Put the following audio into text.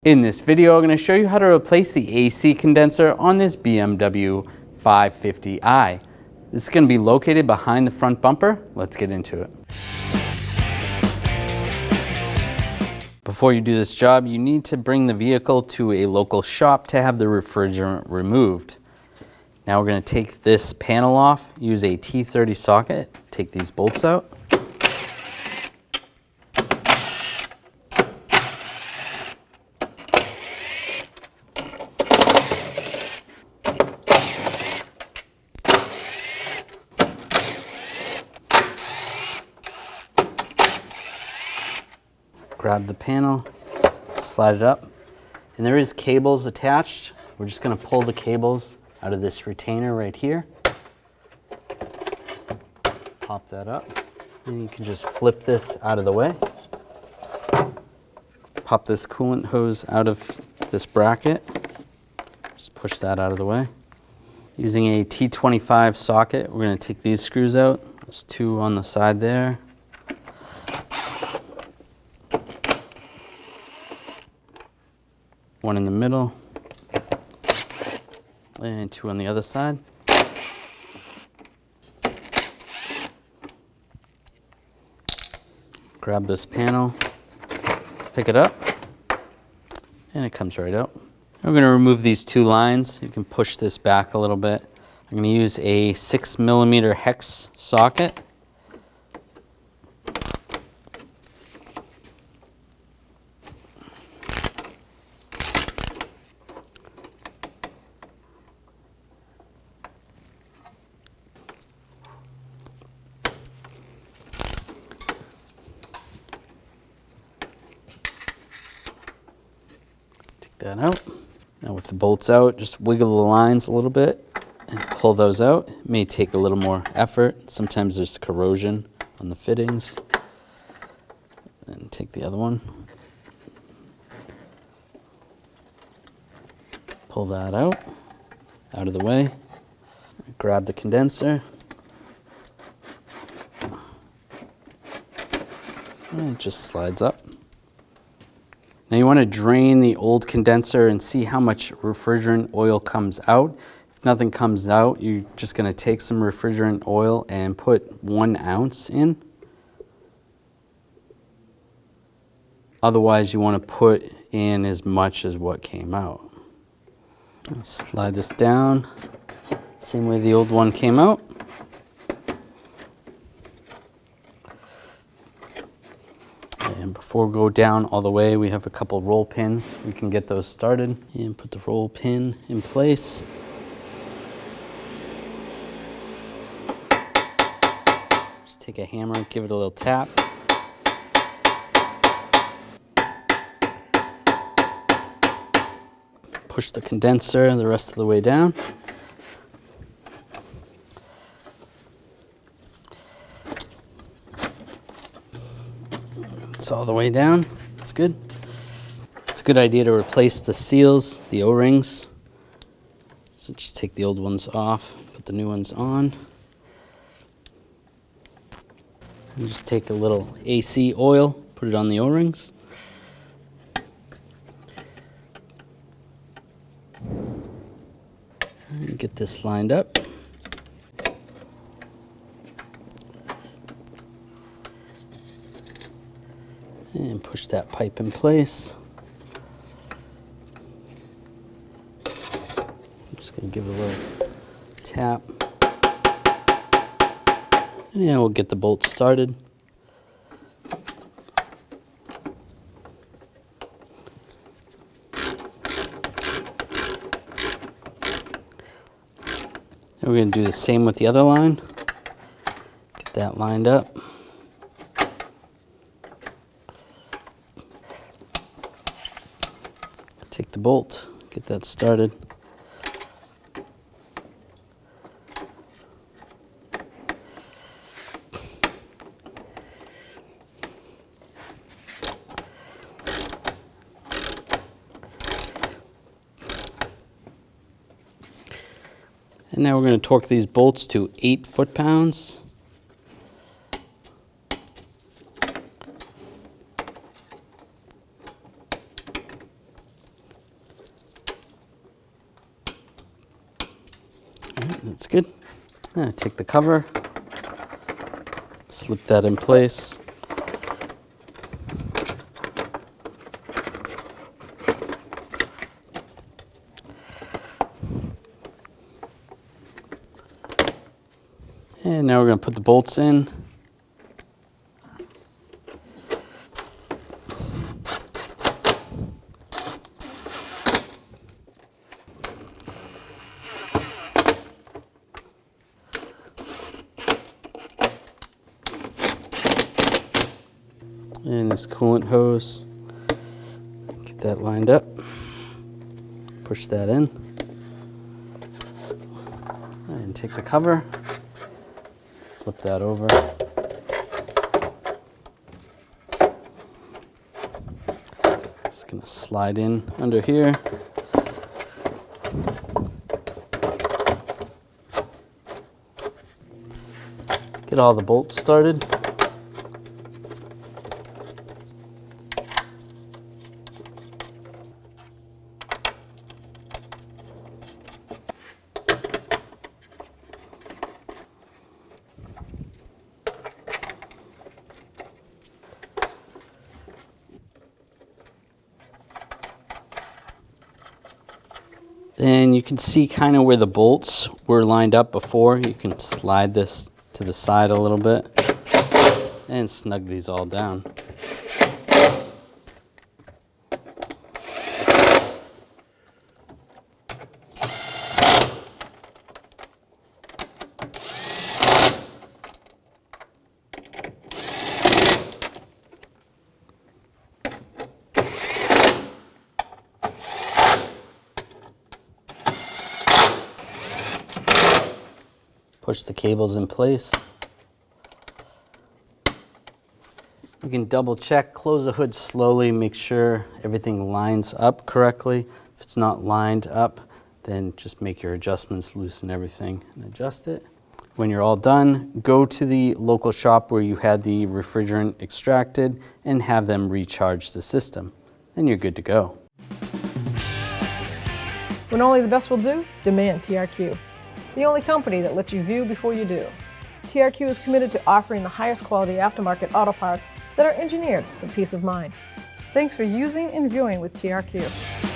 In this video, I'm going to show you how to replace the AC condenser on this BMW 550i. This is going to be located behind the front bumper. Let's get into it. Before you do this job, you need to bring the vehicle to a local shop to have the refrigerant removed. Now we're going to take this panel off, use a T30 socket, take these bolts out. Grab the panel, slide it up, and there is cables attached. We're just going to pull the cables out of this retainer right here. Pop that up, and you can just flip this out of the way. Pop this coolant hose out of this bracket. Just push that out of the way. Using a T25 socket, we're going to take these screws out. There's two on the side there. One in the middle, and two on the other side. Grab this panel, pick it up, and it comes right out. I'm going to remove these two lines. You can push this back a little bit. I'm going to use a 6mm Hex socket. That out. Now with the bolts out, just wiggle the lines a little bit and pull those out. It may take a little more effort. Sometimes there's corrosion on the fittings. And take the other one. Pull that out of the way. Grab the condenser. And it just slides up. Now you want to drain the old condenser and see how much refrigerant oil comes out. If nothing comes out, you're just going to take some refrigerant oil and put 1 ounce in. Otherwise, you want to put in as much as what came out. Slide this down, same way the old one came out. And before we go down all the way, we have a couple roll pins. We can get those started and put the roll pin in place. Just take a hammer, give it a little tap. Push the condenser the rest of the way down. It's all the way down. It's good. It's a good idea to replace the seals, the O-rings. So just take the old ones off, put the new ones on. And just take a little AC oil, put it on the O-rings. And get this lined up. And push that pipe in place. I'm just going to give it a little tap. And we'll get the bolt started. And we're going to do the same with the other line. Get that lined up. Take the bolt, get that started. And now we're going to torque these bolts to 8 foot-pounds. That's good. Take the cover, slip that in place. And now we're going to put the bolts in. And this coolant hose, get that lined up, push that in, and take the cover, flip that over. It's going to slide in under here. Get all the bolts started. Then you can see kind of where the bolts were lined up before. You can slide this to the side a little bit and snug these all down. Push the cables in place. You can double check, close the hood slowly, make sure everything lines up correctly. If it's not lined up, then just make your adjustments, loosen everything and adjust it. When you're all done, go to the local shop where you had the refrigerant extracted and have them recharge the system. Then you're good to go. When only the best will do, demand TRQ. The only company that lets you view before you do. TRQ is committed to offering the highest quality aftermarket auto parts that are engineered for peace of mind. Thanks for using and viewing with TRQ.